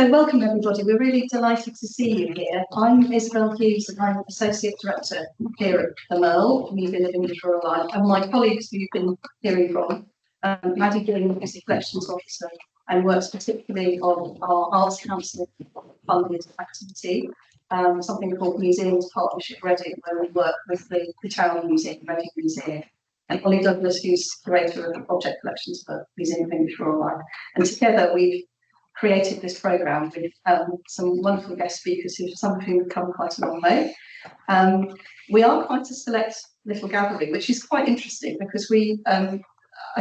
So welcome everybody, we're really delighted to see you here. I'm Isabel Hughes and I'm Associate Director here at the MERL, Museum of English Rural Life, and my colleagues who you've been hearing from, Maddie Gilling is the Collections Officer and works particularly on our Arts Council funded activity, something called Museums Partnership Reading, where we work with the Town Museum, Reading Museum, and Ollie Douglas, who's Curator of the Project Collections for Museum of English Rural Life. And together we've created this programme with some wonderful guest speakers, some of whom have come quite a long way. We are quite a select little gathering, which is quite interesting because we, I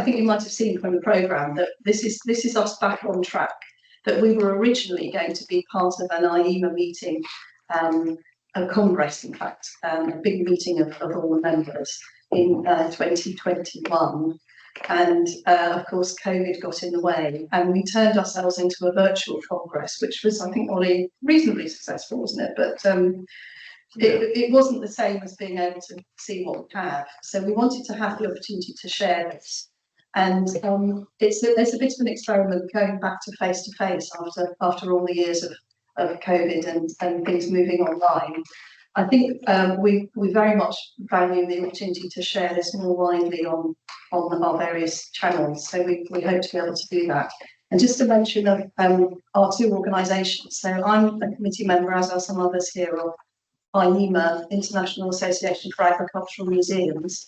think you might have seen from the programme that this is us back on track, that we were originally going to be part of an AIMA meeting, a congress in fact, a big meeting of all the members in 2021. And of course, COVID got in the way, and we turned ourselves into a virtual congress, which was, I think, Ollie, reasonably successful, wasn't it? But it wasn't the same as being able to see what we have. So we wanted to have the opportunity to share this. And there's a bit of an experiment going back to face after all the years of COVID and things moving online. I think we very much value the opportunity to share this more widely on our various channels. So we hope to be able to do that. And just to mention our two organisations. So I'm a committee member, as are some others here, of AIMA, International Association for Agricultural Museums.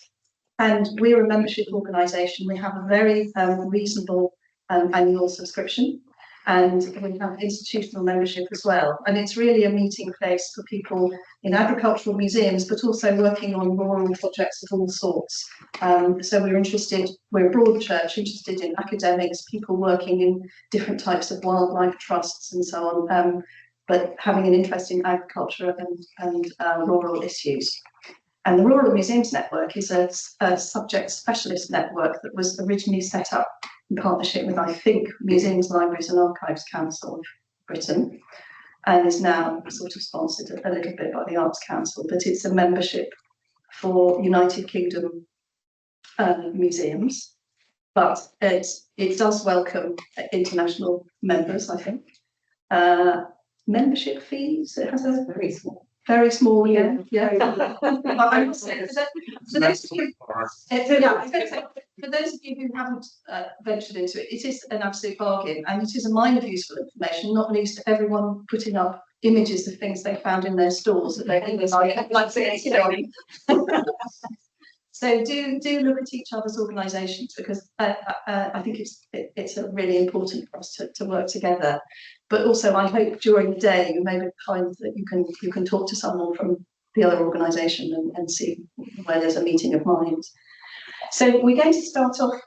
And we're a membership organisation. We have a very reasonable annual subscription. And we have institutional membership as well. And it's really a meeting place for people in agricultural museums, but also working on rural projects of all sorts. So we're a broad church, interested in academics, people working in different types of wildlife trusts and so on, but having an interest in agriculture and rural issues. And the Rural Museums Network is a subject specialist network that was originally set up in partnership with, I think, Museums, Libraries and Archives Council of Britain, and is now sort of sponsored a little bit by the Arts Council, but it's a membership for United Kingdom museums, but it does welcome international members, I think. Membership fees, it has a very small, yeah. I must say, for those of you who haven't ventured into it, it is an absolute bargain, and it is a mine of useful information, not least to everyone putting up images of things they found in their stores that they So do look at each other's organisations, because I think it's really important for us to work together. But also, I hope during the day you may find that you can talk to someone from the other organisation and see where there's a meeting of minds. So we're going to start off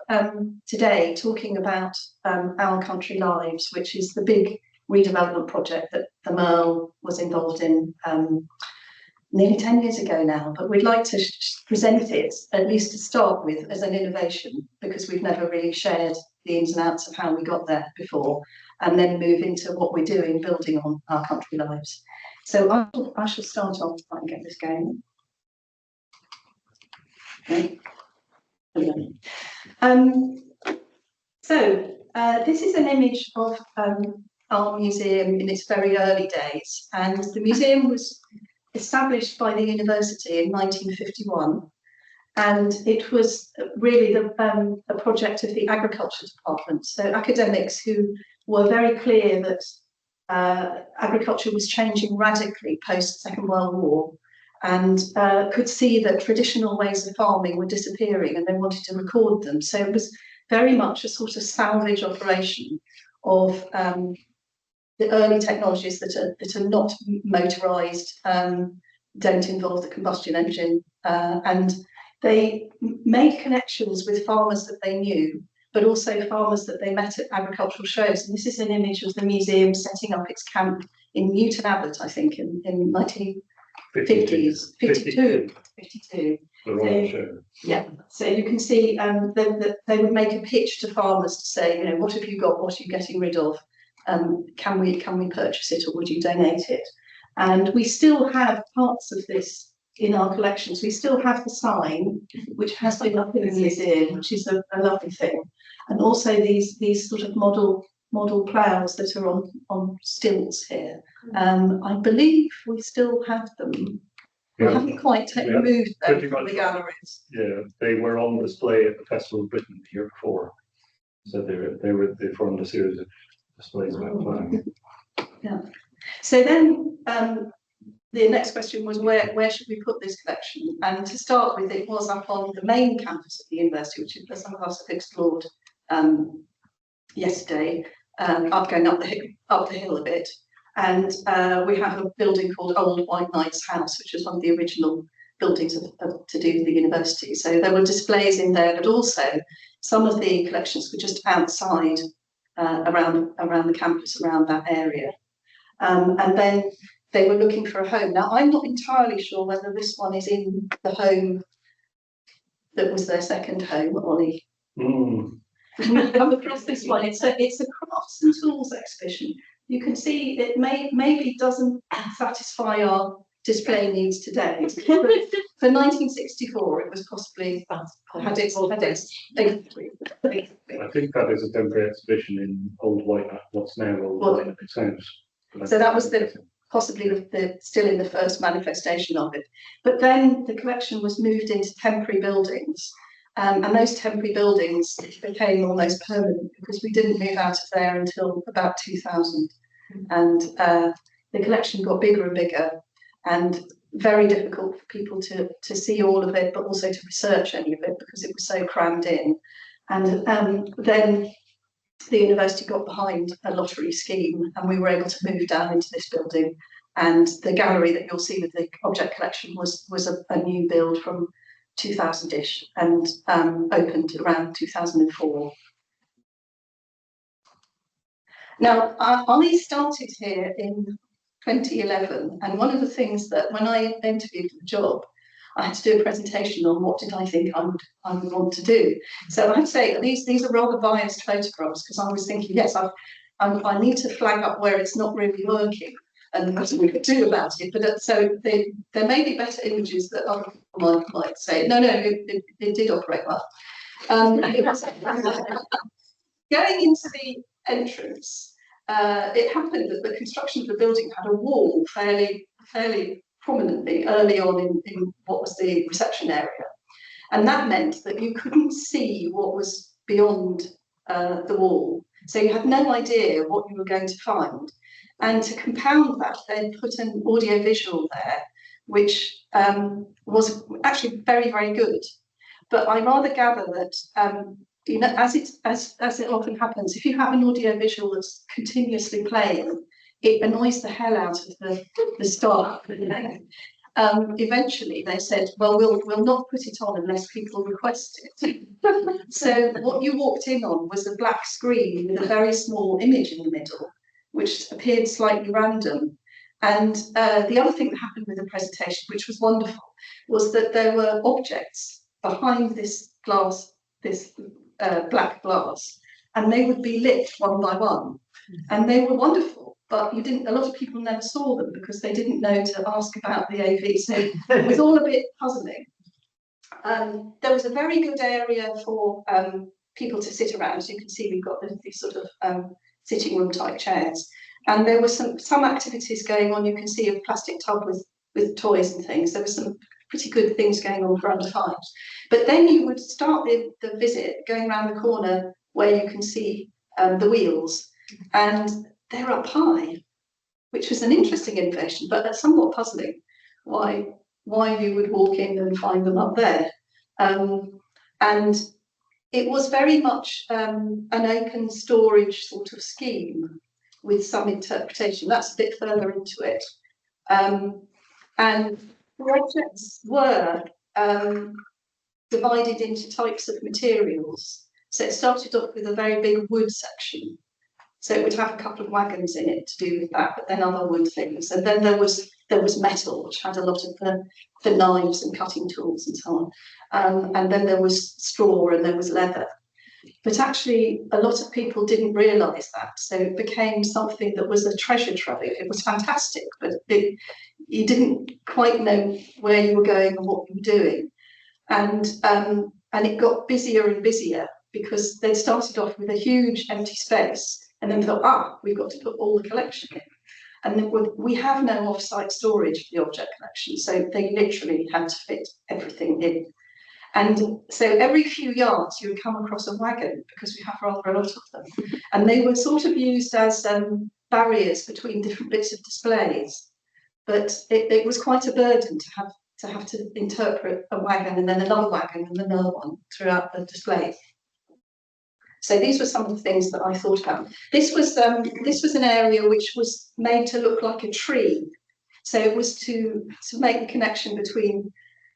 today talking about Our Country Lives, which is the big redevelopment project that the MERL was involved in nearly 10 years ago now, but we'd like to present it, at least to start with, as an innovation, because we've never really shared the ins and outs of how we got there before, and then move into what we're doing, building on Our Country Lives. So I shall start off, if I can get this going. Okay. This is an image of our museum in its very early days, and the museum was established by the university in 1951, and it was really a project of the agriculture department. So academics who were very clear that agriculture was changing radically post Second World War, and could see that traditional ways of farming were disappearing, and they wanted to record them. So it was very much a sort of salvage operation of the early technologies that are not motorised, don't involve the combustion engine, and they made connections with farmers that they knew, but also farmers that they met at agricultural shows. And this is an image of the museum setting up its camp in Newton Abbot, I think, in 1950s, 52. Yeah, so you can see that they would make a pitch to farmers to say, you know, what have you got? What are you getting rid of? Can we purchase it, or would you donate it? And we still have parts of this in our collections. We still have the sign, which has been up in the museum, which is a lovely thing. And also these sort of model model ploughs that are on stilts here. I believe we still have them. We haven't quite moved them from the galleries. Yeah, they were on display at the Festival of Britain the year before. So they formed a series of displays about ploughing. Yeah. So then the next question was where should we put this collection? And to start with, it was up on the main campus of the university, which some of us have explored yesterday, going up the hill a bit. And we have a building called Old White Knight's House, which is one of the original buildings to do with the university. So there were displays in there, but also some of the collections were just outside around the campus, around that area. And then they were looking for a home. Now, I'm not entirely sure whether this one is in the home that was their second home, Ollie. We've come across this one. It's a crafts and tools exhibition. You can see it maybe doesn't satisfy our display needs today. For 1964, it was possibly had its. I think that is a temporary exhibition in Old White, what's now Old White Knight's House. So that was possibly still in the first manifestation of it. But then the collection was moved into temporary buildings. And those temporary buildings became almost permanent because we didn't move out of there until about 2000. And the collection got bigger and bigger and very difficult for people to see all of it, but also to research any of it because it was so crammed in. And then the university got behind a lottery scheme and we were able to move down into this building. And the gallery that you'll see with the object collection was a new build from 2000-ish and opened around 2004. Now, I started here in 2011, and one of the things that when I interviewed for the job, I had to do a presentation on what did I think I would want to do. So I'd say these are rather biased photographs because I was thinking, yes, I need to flag up where it's not really working and what we could do about it. But so there may be better images that other people might say, no, it did operate well. Going into the entrance, it happened that the construction of the building had a wall fairly prominently early on in what was the reception area. And that meant that you couldn't see what was beyond the wall. So you had no idea what you were going to find. And to compound that, they put an audio-visual there, which was actually very, very good. But I rather gather that you know, as it often happens, if you have an audio-visual that's continuously playing, it annoys the hell out of the staff. Eventually, they said, "Well, we'll not put it on unless people request it." So what you walked in on was a black screen with a very small image in the middle, which appeared slightly random. And the other thing that happened with the presentation, which was wonderful, was that there were objects behind this glass, this black glass, and they would be lit one by one, and they were wonderful. But you didn't. A lot of people never saw them because they didn't know to ask about the AV. So it was all a bit puzzling. There was a very good area for people to sit around. As you can see, we've got these sort of sitting room type chairs, and there were some activities going on. You can see a plastic tub with toys and things. There were some pretty good things going on for under fives. But then you would start the visit going around the corner where you can see the wheels, and they're up high, which was an interesting innovation, but somewhat puzzling. Why you would walk in and find them up there, and it was very much an open storage sort of scheme with some interpretation. That's a bit further into it, and projects were divided into types of materials. So it started off with a very big wood section. So it would have a couple of wagons in it to do with that, but then other wood things. And then there was metal, which had a lot of the knives and cutting tools and so on. And then there was straw and there was leather. But actually, a lot of people didn't realise that. So it became something that was a treasure trove. It was fantastic, but you didn't quite know where you were going and what you were doing. And it got busier and busier because they started off with a huge empty space and then thought, we've got to put all the collection in. And then we have no off-site storage for the object collection, so they literally had to fit everything in. And so every few yards you would come across a wagon, because we have rather a lot of them. And they were sort of used as barriers between different bits of displays. But it was quite a burden to have to interpret a wagon and then another wagon and another one throughout the display. So these were some of the things that I thought about. This was an area which was made to look like a tree. So it was to make the connection between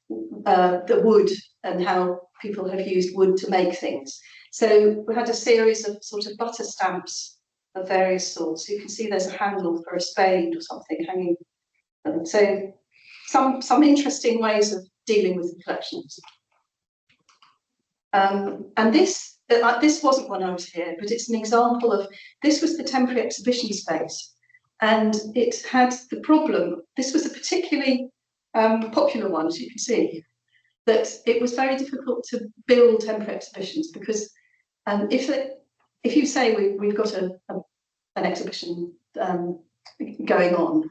the wood and how people have used wood to make things. So we had a series of sort of butter stamps of various sorts. You can see there's a handle for a spade or something hanging. So some interesting ways of dealing with the collections. And this wasn't when I was here, but it's an example of, this was the temporary exhibition space. And it had the problem, this was a particularly popular one, as you can see, that it was very difficult to build temporary exhibitions, because if you say we've got an exhibition going on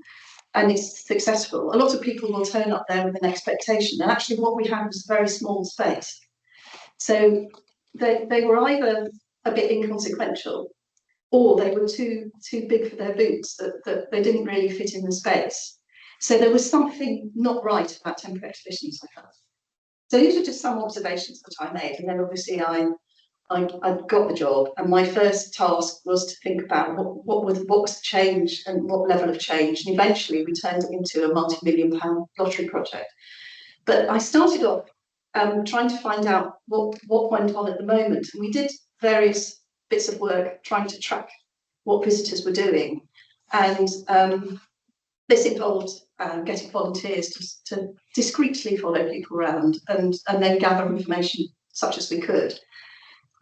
and it's successful, a lot of people will turn up there with an expectation. And actually what we had was a very small space. So they were either a bit inconsequential, or they were too big for their boots, that they didn't really fit in the space. So there was something not right about temporary exhibitions, I felt. So these are just some observations that I made, and then obviously I got the job, and my first task was to think about what was the change and what level of change, and eventually we turned it into a multi-million-pound lottery project. But I started off trying to find out what went on at the moment, and we did various bits of work trying to track what visitors were doing, and this involved getting volunteers to discreetly follow people around and then gather information such as we could.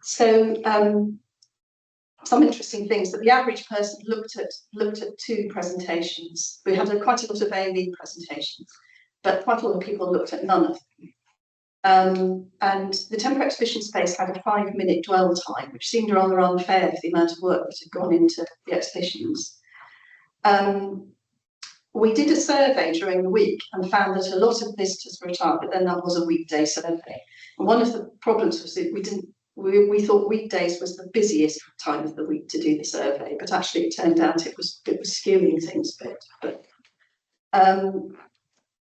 So some interesting things, that the average person looked at 2 presentations. We had quite a lot of AIMA presentations, but quite a lot of people looked at none of them. And the temporary exhibition space had a 5-minute dwell time, which seemed rather unfair for the amount of work that had gone into the exhibitions. We did a survey during the week and found that a lot of visitors were retired, but then that was a weekday survey. And one of the problems was that we thought weekdays was the busiest time of the week to do the survey, but actually it turned out it was skewing things a bit.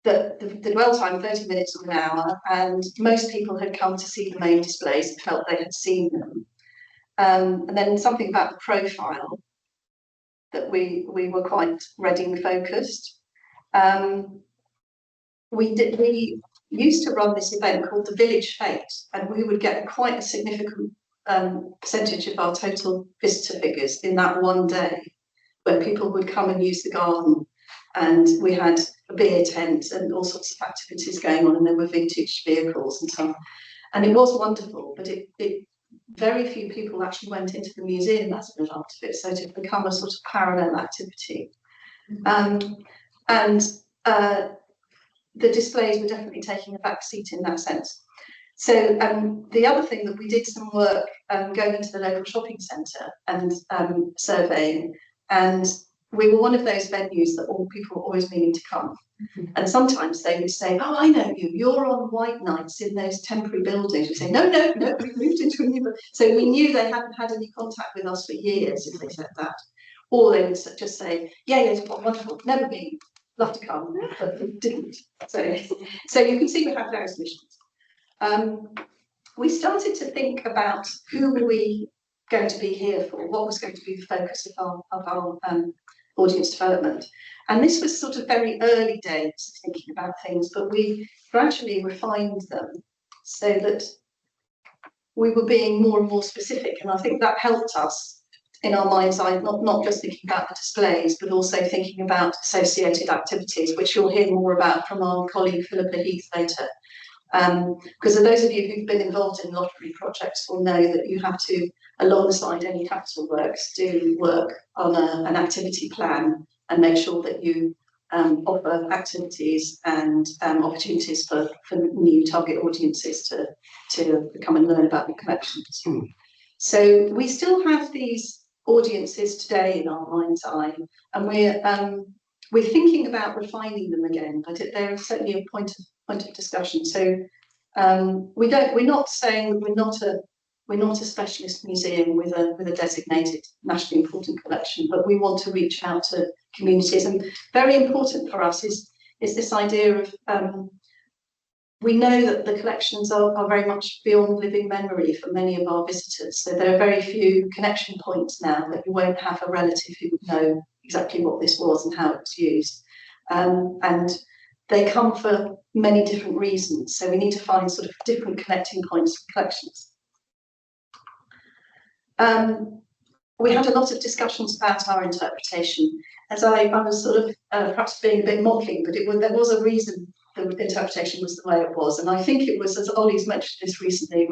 But the dwell time, 30 minutes or an hour, and most people had come to see the main displays and felt they had seen them. And then something about the profile, that we were quite Reading focused. We used to run this event called the Village Fete, and we would get quite a significant percentage of our total visitor figures in that one day, where people would come and use the garden, and we had a beer tent and all sorts of activities going on, and there were vintage vehicles and so on. And it was wonderful, but very few people actually went into the museum as a result of it, so it had become a sort of parallel activity. The displays were definitely taking a back seat in that sense. So the other thing that we did some work going into the local shopping centre and surveying, and we were one of those venues that all people were always meaning to come. And sometimes they would say, "Oh, I know you, you're on white nights in those temporary buildings." We say, no, we've moved into a new building. So we knew they hadn't had any contact with us for years if they said that. Or they would just say, yeah, wonderful, never been, love to come, but we didn't. So you can see we have various missions. We started to think about who were we going to be here for, what was going to be the focus of our audience development. And this was sort of very early days thinking about things, but we gradually refined them so that we were being more and more specific. And I think that helped us in our mind's eye, not just thinking about the displays, but also thinking about associated activities, which you'll hear more about from our colleague Philippa Heath later. Because those of you who've been involved in lottery projects will know that you have to, alongside any capital works, do work on an activity plan and make sure that you offer activities and opportunities for new target audiences to come and learn about the collections. So we still have these audiences today in our mind's eye, and we're thinking about refining them again, but there is certainly a point of discussion. So we're not saying we're not a specialist museum with a designated nationally important collection, but we want to reach out to communities. And very important for us is this idea of we know that the collections are very much beyond living memory for many of our visitors. So there are very few connection points now that you won't have a relative who would know exactly what this was and how it was used. And they come for many different reasons. So we need to find sort of different connecting points for collections. We had a lot of discussions about our interpretation. As I was sort of perhaps being a bit mocking, but there was a reason the interpretation was the way it was. And I think it was, as Ollie's mentioned this recently,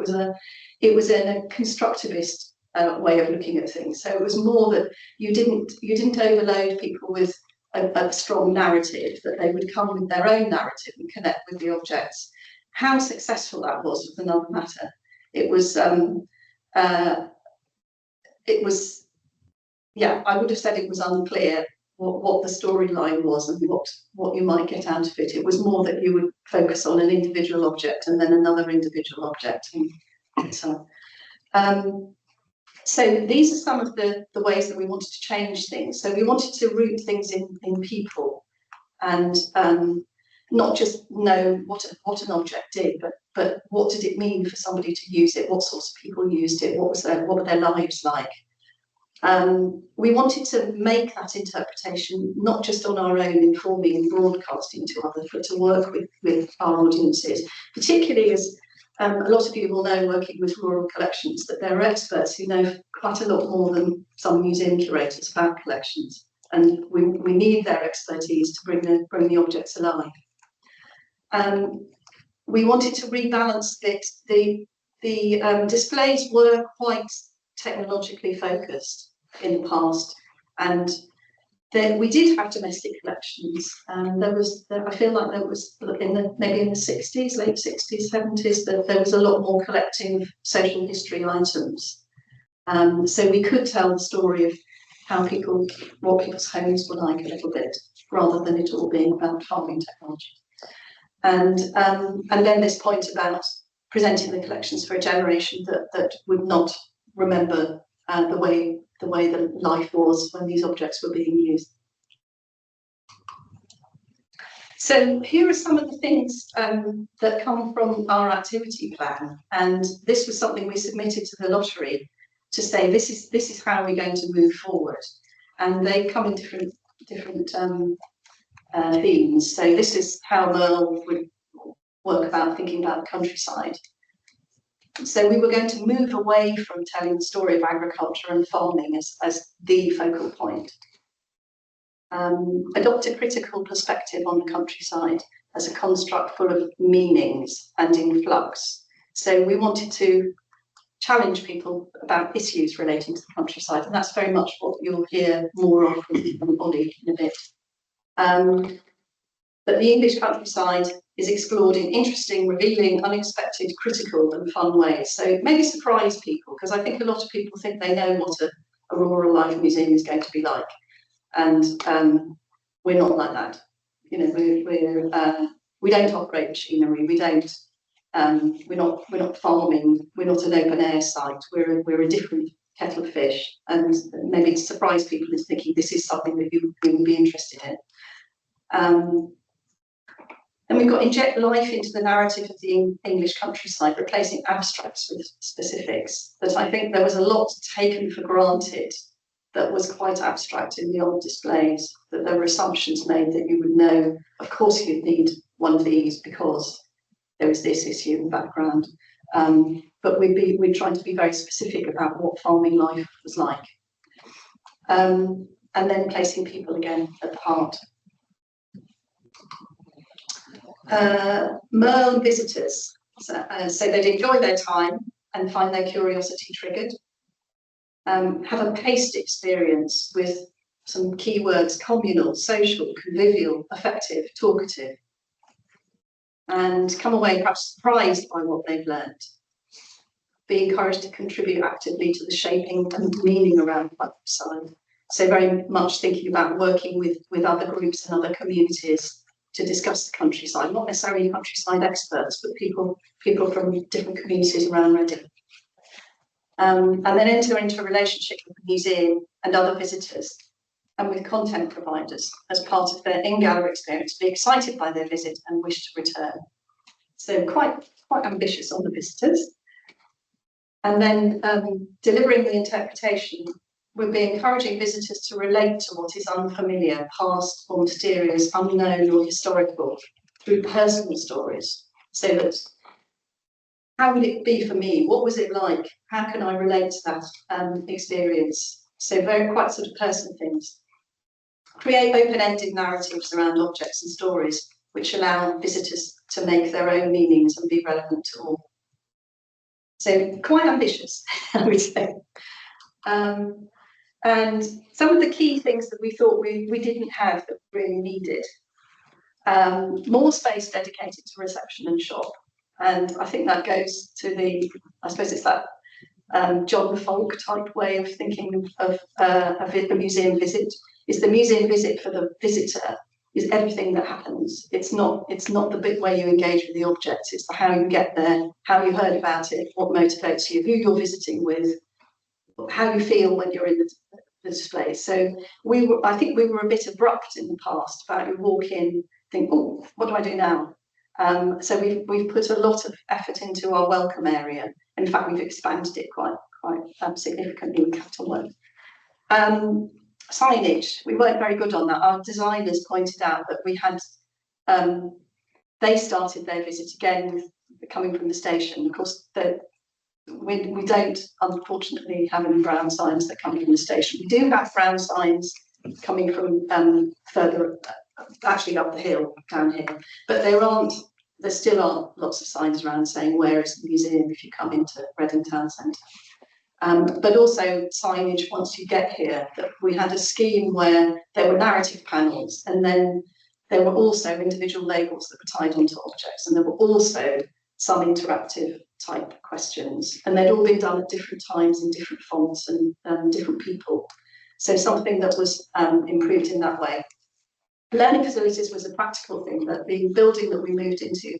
it was in a constructivist way of looking at things. So it was more that you didn't overload people with a strong narrative, that they would come with their own narrative and connect with the objects. How successful that was another matter. It was, yeah, I would have said it was unclear what the storyline was and what you might get out of it. It was more that you would focus on an individual object and then another individual object. So these are some of the ways that we wanted to change things. So we wanted to root things in people and not just know what an object did, but what did it mean for somebody to use it? What sorts of people used it? What were their lives like? We wanted to make that interpretation not just on our own, informing and broadcasting to others, but to work with our audiences, particularly as a lot of you will know, working with rural collections, that there are experts who know quite a lot more than some museum curators about collections, and we need their expertise to bring the objects alive. We wanted to rebalance it. The displays were quite technologically focused in the past, and we did have domestic collections. I feel like there was maybe in the 60s, late 60s, 70s, that there was a lot more collecting of social history items. So we could tell the story of what people's homes were like a little bit, rather than it all being about farming technology. And then this point about presenting the collections for a generation that would not remember the way that life was when these objects were being used. So here are some of the things that come from our activity plan, and this was something we submitted to the lottery to say this is how we're going to move forward, and they come in different themes. So this is how MERL would work about thinking about the countryside. So we were going to move away from telling the story of agriculture and farming as the focal point. Adopt a critical perspective on the countryside as a construct full of meanings and in flux. So we wanted to challenge people about issues relating to the countryside, and that's very much what you'll hear more of from Ollie in a bit. But the English countryside is explored in interesting, revealing, unexpected, critical and fun ways. So maybe surprise people, because I think a lot of people think they know what a rural life museum is going to be like. And we're not like that. You know, we don't operate machinery. We're not farming. We're not an open air site. We're a different kettle of fish. And maybe to surprise people into thinking this is something that you would be interested in. And we've got inject life into the narrative of the English countryside, replacing abstracts with specifics. That I think there was a lot taken for granted that was quite abstract in the old displays, that there were assumptions made that you would know, of course you'd need one of these because there was this issue in the background. But we'd try to be very specific about what farming life was like. And then placing people again at the heart. MERL visitors, so they'd enjoy their time and find their curiosity triggered. Have a paced experience with some keywords: communal, social, convivial, affective, talkative, and come away perhaps surprised by what they've learned. be encouraged to contribute actively to the shaping and meaning around countryside. So very much thinking about working with other groups and other communities to discuss the countryside, not necessarily countryside experts, but people from different communities around Reading. And then enter into a relationship with the museum and other visitors and with content providers as part of their in-gallery experience, be excited by their visit and wish to return. So quite ambitious on the visitors. And then delivering the interpretation would be encouraging visitors to relate to what is unfamiliar, past or mysterious, unknown or historical through personal stories. So that, how would it be for me? What was it like? How can I relate to that experience? So quite sort of personal things. Create open-ended narratives around objects and stories, which allow visitors to make their own meanings and be relevant to all. So quite ambitious, I would say. And some of the key things that we thought we didn't have that we really needed. More space dedicated to reception and shop. And I think that goes to I suppose it's that John Folk type way of thinking of a museum visit. Is the museum visit for the visitor is everything that happens. It's not the bit where you engage with the objects, it's the how you get there, how you heard about it, what motivates you, who you're visiting with, how you feel when you're in the display. So I think we were a bit abrupt in the past about you walk in, think, oh, what do I do now? So we've put a lot of effort into our welcome area. In fact, we've expanded it quite significantly with capital work. Signage, we weren't very good on that. Our designers pointed out that we had, they started their visit again coming from the station. Of course, we don't, unfortunately, have any brown signs that come from the station. We do have brown signs coming from further, actually up the hill, down here, but there still aren't lots of signs around saying where is the museum if you come into Reading Town Centre. But also signage once you get here, that we had a scheme where there were narrative panels, and then there were also individual labels that were tied onto objects, and there were also some interactive type questions, and they'd all been done at different times in different fonts and different people. So something that was improved in that way. Learning facilities was a practical thing, that the building that we moved into,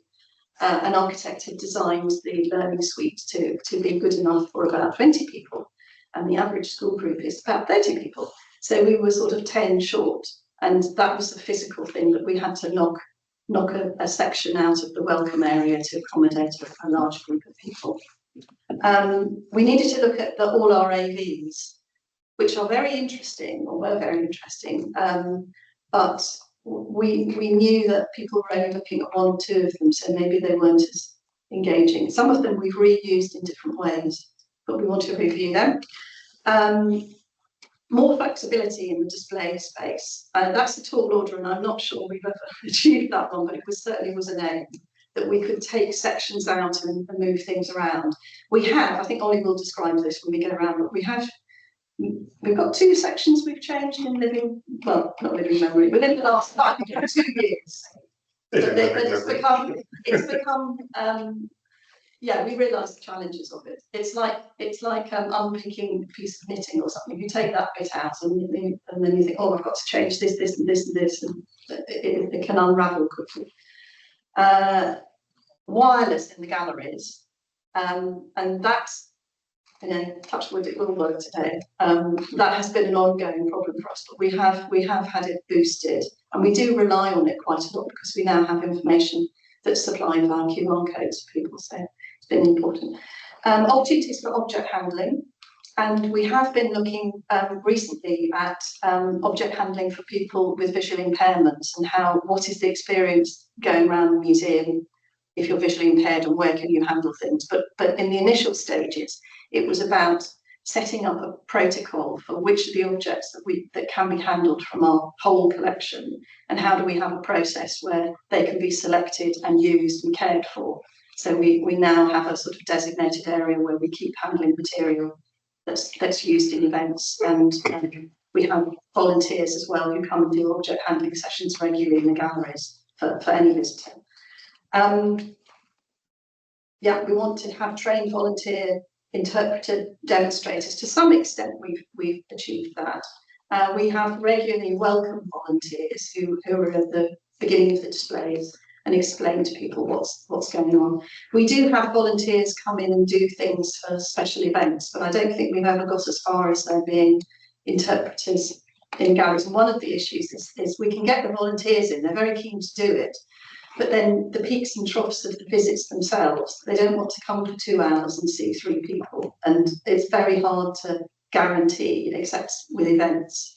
an architect had designed the learning suite to be good enough for about 20 people, and the average school group is about 30 people. So we were sort of 10 short, and that was the physical thing, that we had to knock a section out of the welcome area to accommodate a large group of people. We needed to look at all our AVs, which are very interesting, or were very interesting, but we knew that people were only looking at one or two of them, so maybe they weren't as engaging. Some of them we've reused in different ways, but we want to review them. More flexibility in the display space. That's a tall order, and I'm not sure we've ever achieved that one, but it certainly was an aim, that we could take sections out and move things around. We have, I think Ollie will describe this when we get around, but we've got two sections we've changed in not living memory, within the last 2 years. But it's become yeah, we realise the challenges of it. It's like unpicking a piece of knitting or something. You take that bit out and then you think, oh, I've got to change this, this, and this, and this, and it can unravel quickly. Wireless in the galleries, and that's, touch wood, it will work today. That has been an ongoing problem for us, but we have had it boosted, and we do rely on it quite a lot because we now have information that's supplied via QR codes for people, so it's been important. Opportunities for object handling, and we have been looking recently at object handling for people with visual impairments, and what is the experience going around the museum if you're visually impaired, and where can you handle things. But in the initial stages, it was about setting up a protocol for which of the objects that can be handled from our whole collection, and how do we have a process where they can be selected and used and cared for. So we now have a sort of designated area where we keep handling material that's used in events, and we have volunteers as well who come and do object handling sessions regularly in the galleries for any visitor. Yeah, we want to have trained volunteer interpreter demonstrators. To some extent, we've achieved that. We have regularly welcome volunteers who are at the beginning of the displays and explain to people what's going on. We do have volunteers come in and do things for special events, but I don't think we've ever got as far as there being interpreters in galleries. And one of the issues is we can get the volunteers in, they're very keen to do it, but then the peaks and troughs of the visits themselves, they don't want to come for 2 hours and see 3 people. And it's very hard to guarantee, except with events,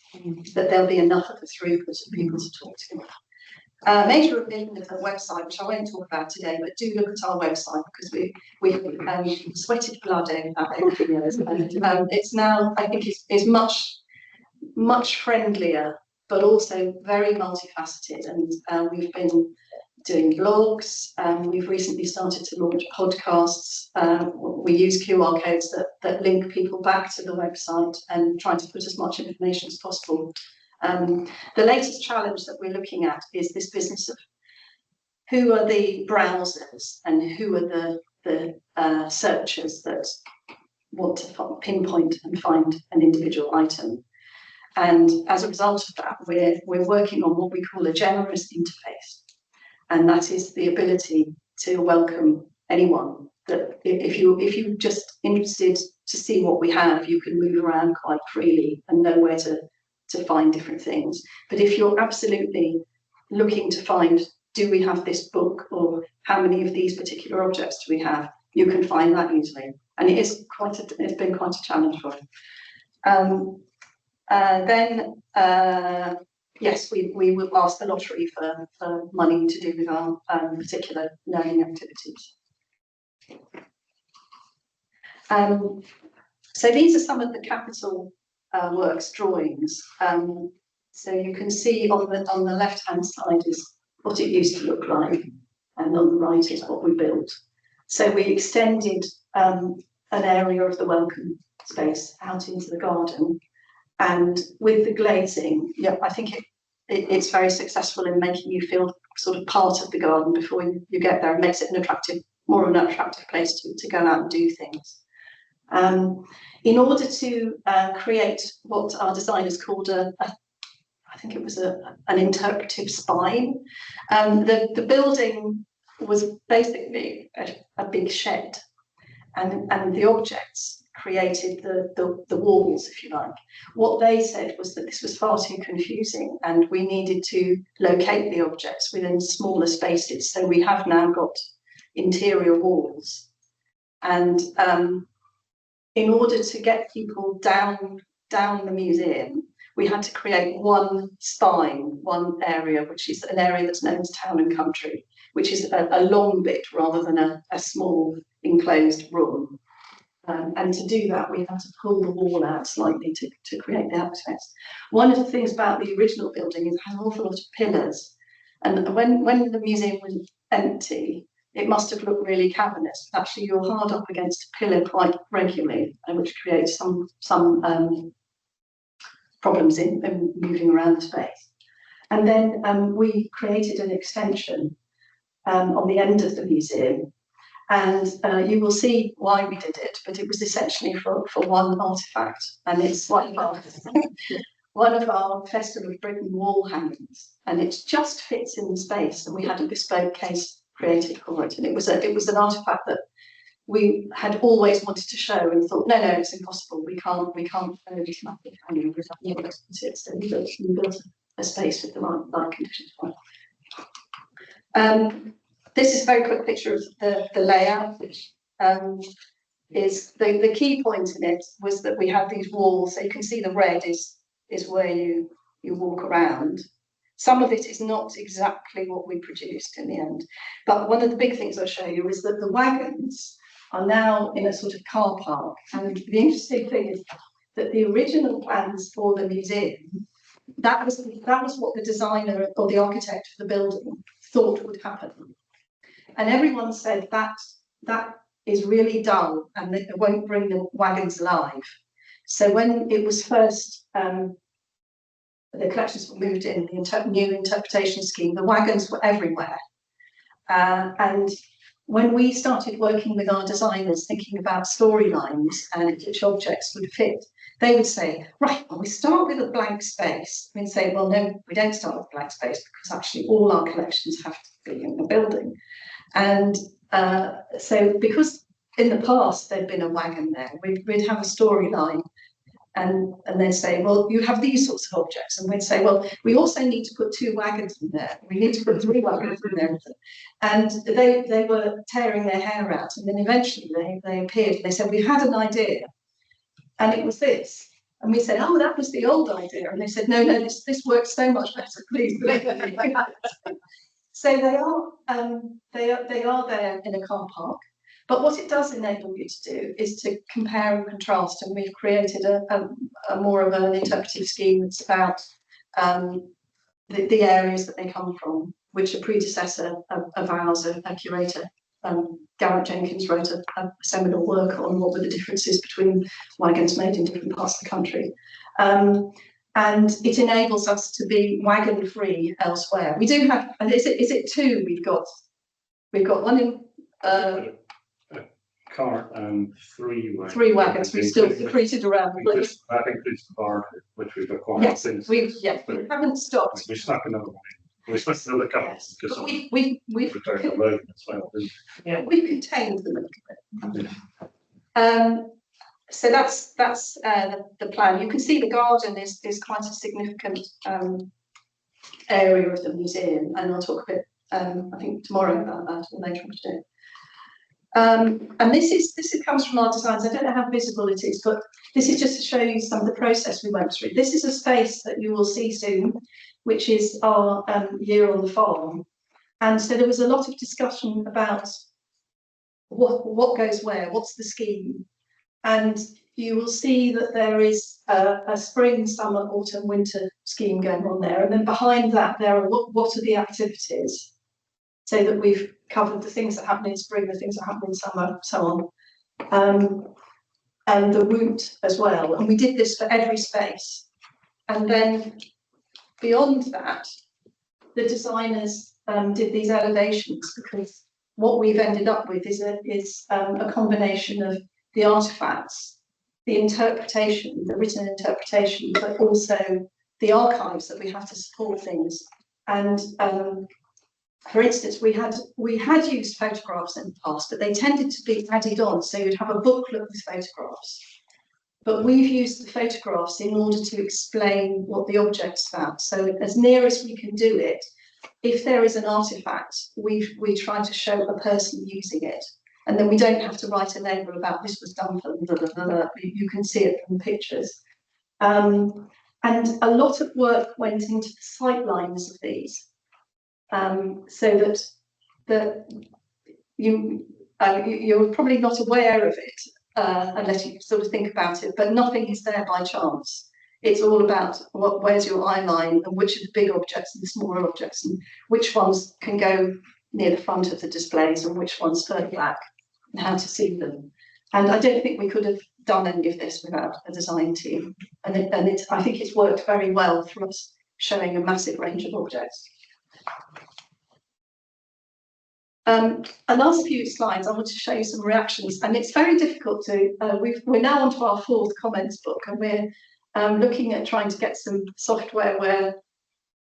that there'll be enough of a throughput of people to talk to. Major revision of the website, which I won't talk about today, but do look at our website because we sweated blood over that over the years. And it's now, I think, is much friendlier, but also very multifaceted. And we've been doing blogs. We've recently started to launch podcasts. We use QR codes that link people back to the website and try to put as much information as possible. The latest challenge that we're looking at is this business of who are the browsers and who are the searchers that want to pinpoint and find an individual item. And as a result of that, we're working on what we call a generous interface. And that is the ability to welcome anyone. That if you're just interested to see what we have, you can move around quite freely and know where to find different things. But if you're absolutely looking to find, do we have this book, or how many of these particular objects do we have, you can find that easily. And it's been quite a challenge for us. Yes, we will ask the lottery for money to do with our particular learning activities. So these are some of the capital works drawings. So you can see on the left-hand side is what it used to look like, and on the right is what we built. So we extended an area of the welcome space out into the garden. And with the glazing, yeah, I think it's very successful in making you feel sort of part of the garden before you get there. It makes it more of an attractive place to go out and do things. In order to create what our designers called I think it was an interpretive spine, the building was basically a big shed, and the objects created the walls, if you like. What they said was that this was far too confusing and we needed to locate the objects within smaller spaces. So we have now got interior walls. And in order to get people down the museum, we had to create one spine, one area, which is an area that's known as town and country, which is a long bit rather than a small enclosed room. And to do that, we had to pull the wall out slightly to create the access. One of the things about the original building is it has an awful lot of pillars. And when the museum was empty, it must have looked really cavernous. Actually, you're hard up against a pillar quite regularly, which creates some problems in moving around the space. And then we created an extension on the end of the museum. And you will see why we did it, but it was essentially for one artefact, and it's one of our Festival of Britain wall hangings, and it just fits in the space. And we had a bespoke case created for it, and it was an artefact that we had always wanted to show, and thought, no, it's impossible. We can't show this massive hanging without being able to see it. So we built a space with the right conditions for it. This is a very quick picture of the layout, which is the key point in it was that we had these walls. So you can see the red is where you walk around. Some of it is not exactly what we produced in the end. But one of the big things I'll show you is that the wagons are now in a sort of car park. And the interesting thing is that the original plans for the museum, that was what the designer or the architect for the building thought would happen. And everyone said that is really dull and it won't bring the wagons alive. So when it was first, the collections were moved in, the new interpretation scheme, the wagons were everywhere. And when we started working with our designers, thinking about storylines and which objects would fit, they would say, right, well, we start with a blank space. We'd say, well, no, we don't start with a blank space because actually all our collections have to be in the building. And so because in the past there'd been a wagon there, we'd have a storyline. And they'd say, well, you have these sorts of objects. And we'd say, well, we also need to put 2 wagons in there. We need to put 3 wagons in there. And they were tearing their hair out. And then eventually they appeared and they said, we've had an idea. And it was this. And we said, oh, that was the old idea. And they said, no, this works so much better, please. So they are there in a car park. But what it does enable you to do is to compare and contrast, and we've created a more of an interpretive scheme that's about the areas that they come from, which a predecessor of ours, a curator, Garrett Jenkins, wrote a seminal work on what were the differences between wagons made in different parts of the country. And it enables us to be wagon free elsewhere. We do have, is it 2 we've got? We've got one in Car and 3 wagons. 3 wagons. We've still created around the place. That includes the bar, which we've acquired Yes, since. we haven't stopped. We stuck another one in. We stuck another couple Yes, because but we've returned the load as well. yeah, we've contained them a little bit. So that's the plan. You can see the garden is quite a significant area of the museum, and I'll talk a bit I think tomorrow about that or later on today. And this comes from our designs. I don't know how visible it is, but this is just to show you some of the process we went through. This is a space that you will see soon, which is our year on the farm. And so there was a lot of discussion about what goes where, what's the scheme. And you will see that there is a spring, summer, autumn, winter scheme going on there. And then behind that, there are what are the activities? So that we've covered the things that happen in spring, the things that happen in summer, so on. And the route as well. And we did this for every space. And then beyond that, the designers did these elevations, because what we've ended up with is a combination of the artifacts, the interpretation, the written interpretation, but also the archives that we have to support things. And for instance, we had used photographs in the past, but they tended to be added on, so you'd have a booklet with photographs. But we've used the photographs in order to explain what the object's about. So as near as we can do it, if there is an artifact, we try to show a person using it. And then we don't have to write a label about this was done for blah, blah, blah, blah. You can see it from the pictures. And a lot of work went into the sight lines of these. So that you're probably not aware of it unless you sort of think about it, but nothing is there by chance. It's all about where's your eye line and which are the big objects and the smaller objects and which ones can go near the front of the displays and which ones further back and how to see them. And I don't think we could have done any of this without a design team. And I think it's worked very well for us, showing a massive range of objects. Last few slides, I want to show you some reactions, and it's very difficult to. We're now onto our 4th comments book, and we're looking at trying to get some software where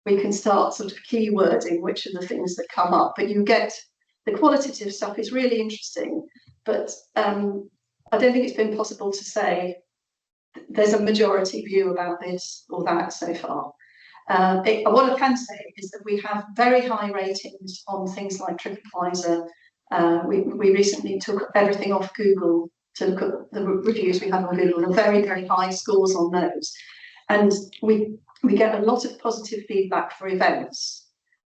we can start sort of keywording which are the things that come up. But you get the qualitative stuff is really interesting, but I don't think it's been possible to say there's a majority view about this or that so far. What I can say is that we have very high ratings on things like TripAdvisor. We recently took everything off Google to look at the reviews we have on Google, and very, very high scores on those. And we get a lot of positive feedback for events.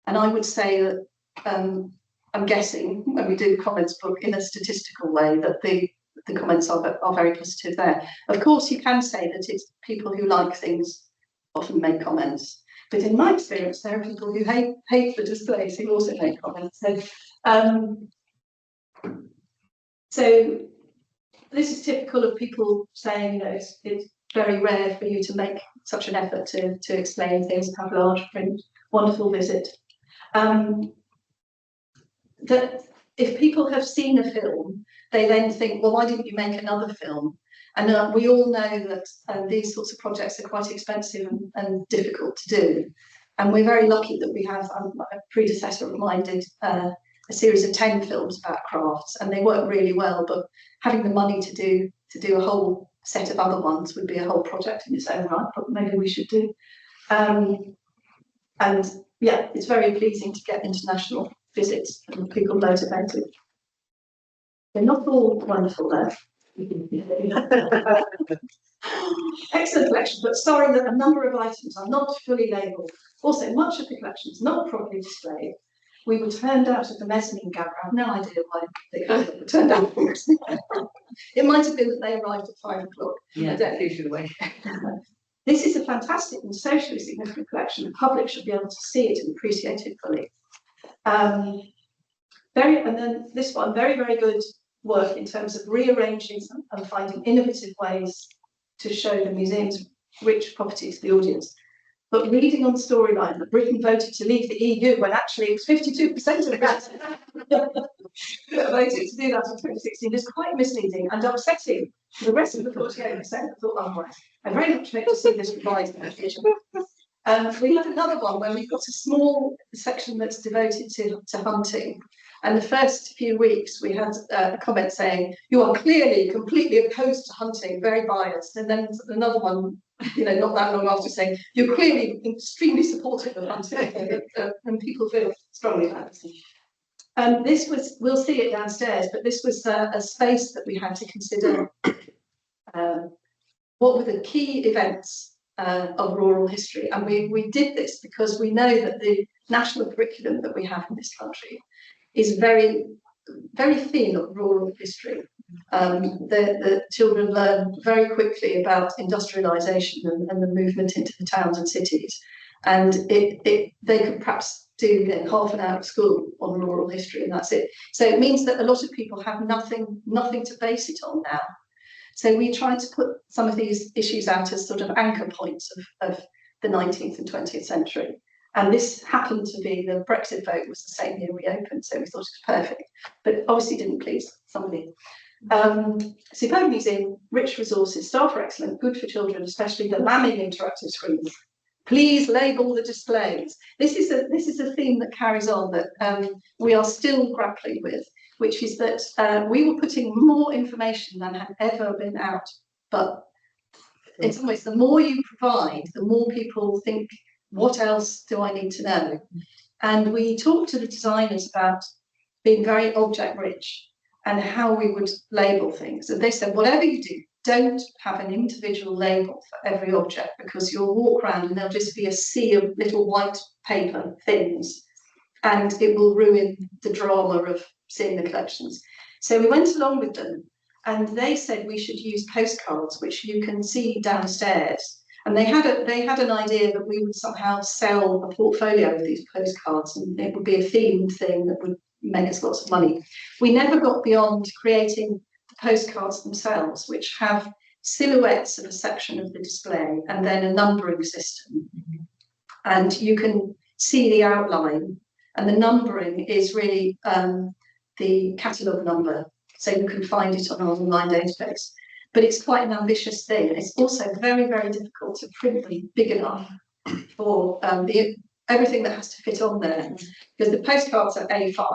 And I would say that I'm guessing when we do the comments book in a statistical way that the comments are very positive there. Of course, you can say that it's people who like things often make comments. But in my experience, there are people who hate the displays who also make comments. So this is typical of people saying, it's very rare for you to make such an effort to explain things, have large print, wonderful visit. if people have seen a film, they then think, well, why didn't you make another film? And we all know that these sorts of projects are quite expensive and difficult to do. And we're very lucky that we have, a predecessor of mine did a series of 10 films about crafts, and they work really well, but having the money to do a whole set of other ones would be a whole project in its own right, but maybe we should do. And yeah, it's very pleasing to get international visits and people motivated. They're not all wonderful though. Excellent collection, but sorry that a number of items are not fully labelled. Also, much of the collection is not properly displayed. We were turned out of the mezzanine gallery. I have no idea why they were turned out of the mezzanine gallery. It might have been that they arrived at 5 o'clock. Yeah, I don't think you should wait. This is a fantastic and socially significant collection. The public should be able to see it and appreciate it fully. And then this one, very, very good work in terms of rearranging and finding innovative ways to show the museum's rich properties to the audience. But reading on the storyline that Britain voted to leave the EU when actually it was 52% of that voted to do that in 2016 is quite misleading and upsetting for the rest of the 48% that thought otherwise. I very much hope to see this revised in the future. We have another one where we've got a small section that's devoted to hunting. And the first few weeks we had a comment saying, you are clearly completely opposed to hunting, very biased. And then another one, not that long after, saying, you're clearly extremely supportive of hunting. And people feel strongly about it. This was, we'll see it downstairs, but this was a space that we had to consider what were the key events of rural history. And we did this because we know that the national curriculum that we have in this country is very, very thin of rural history. The children learn very quickly about industrialisation and the movement into the towns and cities. And they could perhaps do half an hour at school on rural history, and that's it. So it means that a lot of people have nothing to base it on now. So we tried to put some of these issues out as sort of anchor points of the 19th and 20th century. And this happened to be the Brexit vote was the same year we opened, so we thought it was perfect, but obviously didn't please somebody. Superb museum, rich resources, staff are excellent, good for children, especially the lambing interactive screens. Please label the displays. This is a theme that carries on that we are still grappling with, which is that we were putting more information than had ever been out, but in some ways, the more you provide, the more people think, what else do I need to know? And we talked to the designers about being very object rich and how we would label things. And they said, whatever you do, don't have an individual label for every object, because you'll walk around and there'll just be a sea of little white paper things, and it will ruin the drama of seeing the collections. So we went along with them, and they said we should use postcards, which you can see downstairs. And they had an idea that we would somehow sell a portfolio of these postcards, and it would be a themed thing that would make us lots of money. We never got beyond creating the postcards themselves, which have silhouettes of a section of the display and then a numbering system. And you can see the outline, and the numbering is really the catalogue number, so you can find it on an online database. But it's quite an ambitious thing. And it's also very, very difficult to print them big enough for everything that has to fit on there. Because the postcards are A5,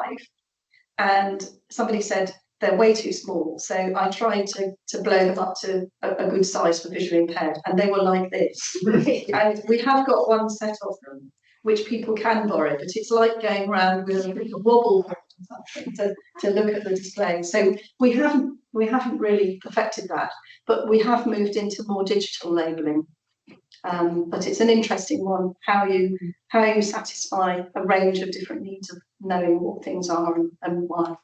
and somebody said they're way too small. So I tried to blow them up to a good size for visually impaired, and they were like this. And we have got one set of them, which people can borrow, but it's like going around with a wobble to look at the display. So we haven't really perfected that, but we have moved into more digital labelling. But it's an interesting one, how you satisfy a range of different needs of knowing what things are and why.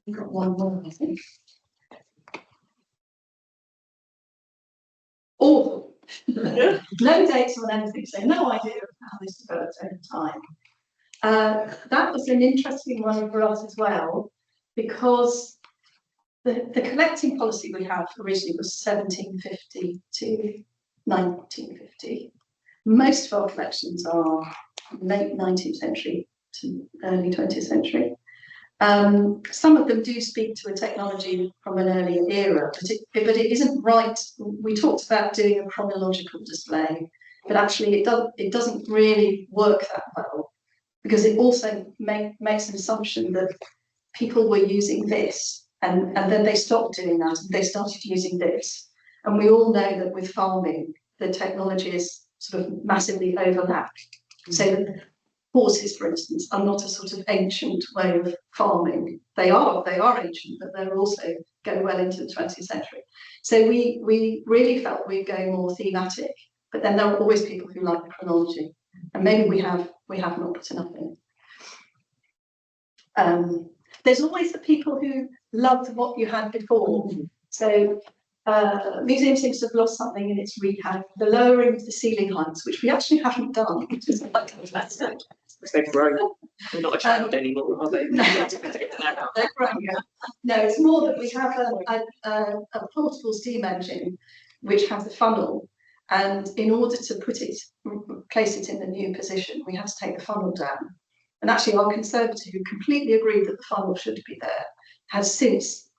We've got one more, I think. Awful. No dates on anything, so no idea of how this developed over time. That was an interesting one for us as well, because the collecting policy we had originally was 1750 to 1950. Most of our collections are late 19th century to early 20th century. Some of them do speak to a technology from an earlier era, but it isn't right. We talked about doing a chronological display, but actually it doesn't really work that well, because it also makes an assumption that people were using this and then they stopped doing that and they started using this. And we all know that with farming, the technologies sort of massively overlap. So that horses, for instance, are not a sort of ancient way of farming. They are ancient, but they're also go well into the 20th century. So we really felt we'd go more thematic, but then there are always people who like the chronology, and maybe we have not put enough in. There's always the people who loved what you had before. So museum seems to have lost something in its rehab, the lowering of the ceiling heights, which we actually haven't done, which is like fantastic. They've grown. They're not a child anymore, are they? No, they're grown. No, it's more that we have a portable steam engine which has a funnel, and in order to place it in the new position, we had to take the funnel down. And actually, our conservator, who completely agreed that the funnel should be there, has since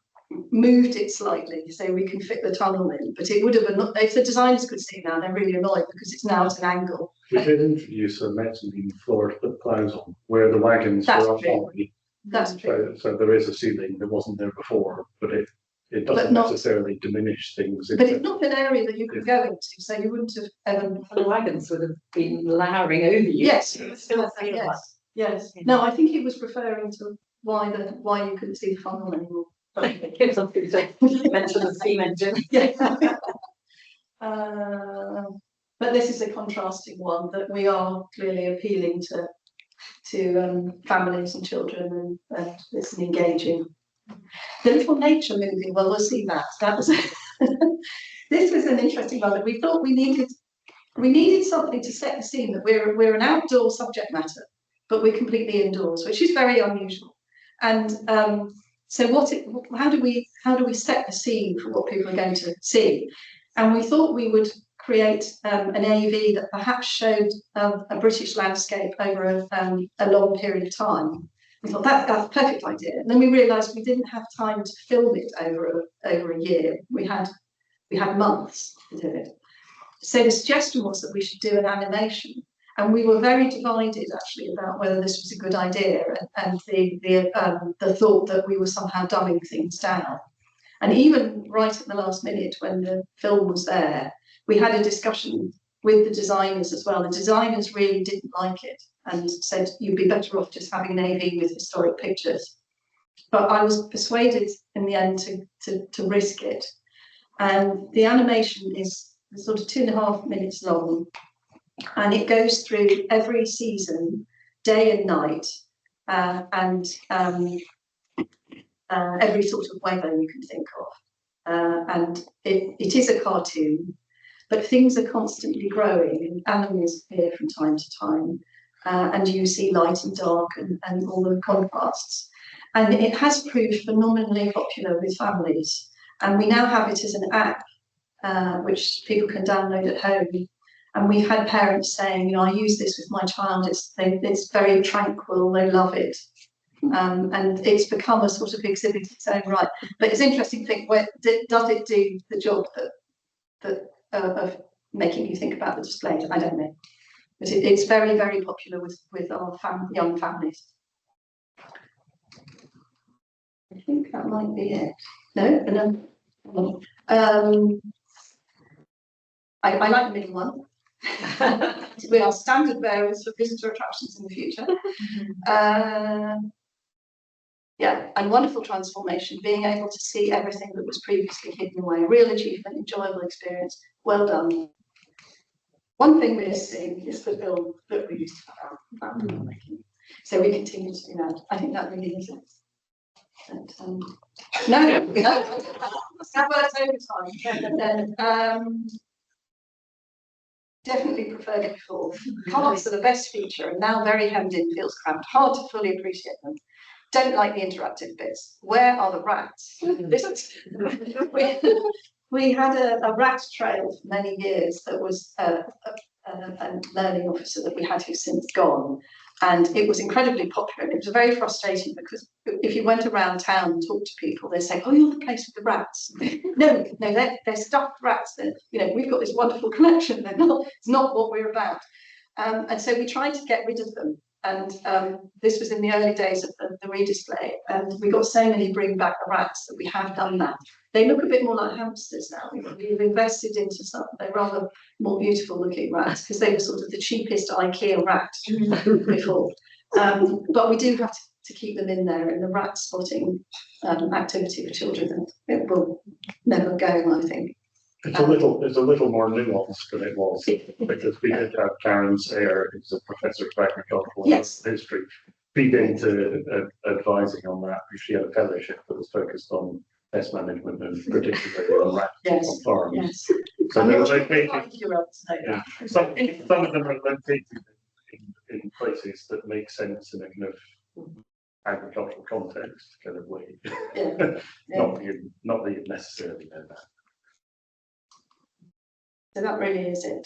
moved it slightly so we can fit the tunnel in. But it would have, if the designers could see now, they're really annoyed because it's now at an angle. We did introduce a mezzanine floor to put ploughs on, where the wagons were up on. That's true. So there is a ceiling that wasn't there before, but it doesn't necessarily diminish things. But it's not an area that you could go into, so you wouldn't have ever. The wagons would have been lowering over you. Yes, it would still feel like. Yes. No, I think he was referring to why you couldn't see the funnel anymore. Gives us mention the steam engine. Yeah. But this is a contrasting one that we are clearly appealing to families and children, and it's an engaging. The little nature movie, well, we'll see that. That was this was an interesting one that we thought we needed something to set the scene that we're an outdoor subject matter, but we're completely indoors, which is very unusual. And so how do we set the scene for what people are going to see? And we thought we would create an AV that perhaps showed a British landscape over a long period of time. We thought that's a perfect idea. And then we realised we didn't have time to film it over a year. We had months to do it. So the suggestion was that we should do an animation. And we were very divided actually about whether this was a good idea, and the thought that we were somehow dumbing things down. And even right at the last minute, when the film was there, we had a discussion with the designers as well. The designers really didn't like it and said you'd be better off just having an AV with historic pictures. But I was persuaded in the end to risk it. And the animation is sort of 2.5 minutes long. And it goes through every season, day and night, and every sort of weather you can think of. And it is a cartoon, but things are constantly growing, and animals appear from time to time, and you see light and dark and all the contrasts. And it has proved phenomenally popular with families. And we now have it as an app, which people can download at home. And we've had parents saying, I use this with my child, it's very tranquil, they love it. And it's become a sort of exhibit in its own right. But it's interesting to think, does it do the job of making you think about the display? I don't know. But it's very, very popular with our young families. I think that might be it. No. I like the middle one. We are standard bearers for visitor attractions in the future. Yeah, and wonderful transformation, being able to see everything that was previously hidden away. Real achievement, enjoyable experience, well done. One thing we're seeing is the film that we used to have. So we continue to do that. I think that really is it. But, no, that works overtime. Definitely preferred it before. Cards are the best feature, and now very hemmed in, feels cramped, hard to fully appreciate them. Don't like the interactive bits. Where are the rats? We had a rat trail for many years that was a learning officer that we had who's since gone. And it was incredibly popular. It was very frustrating because if you went around town and talked to people, they'd say, "Oh, you're the place with the rats." No, they're stuffed rats. We've got this wonderful collection. It's not what we're about. And so we tried to get rid of them. And this was in the early days of the redisplay. And we got so many bring back the rats that we have done that. They look a bit more like hamsters now. We've invested into some. They're rather more beautiful looking rats because they were sort of the cheapest IKEA rat before. But we do have to keep them in there, and the rat spotting activity for children, it will never go, I think. It's a little more nuanced than it was, because we did have Karen Sayer, who's a professor of agricultural history, feed into advising on that. She had a fellowship that was focused on pest management and particularly on rats on farms. Yes. So they're located, Yeah. some of them are located in places that make sense in a kind of agricultural context kind of way. Yeah. Not that you necessarily know that. So that really is it.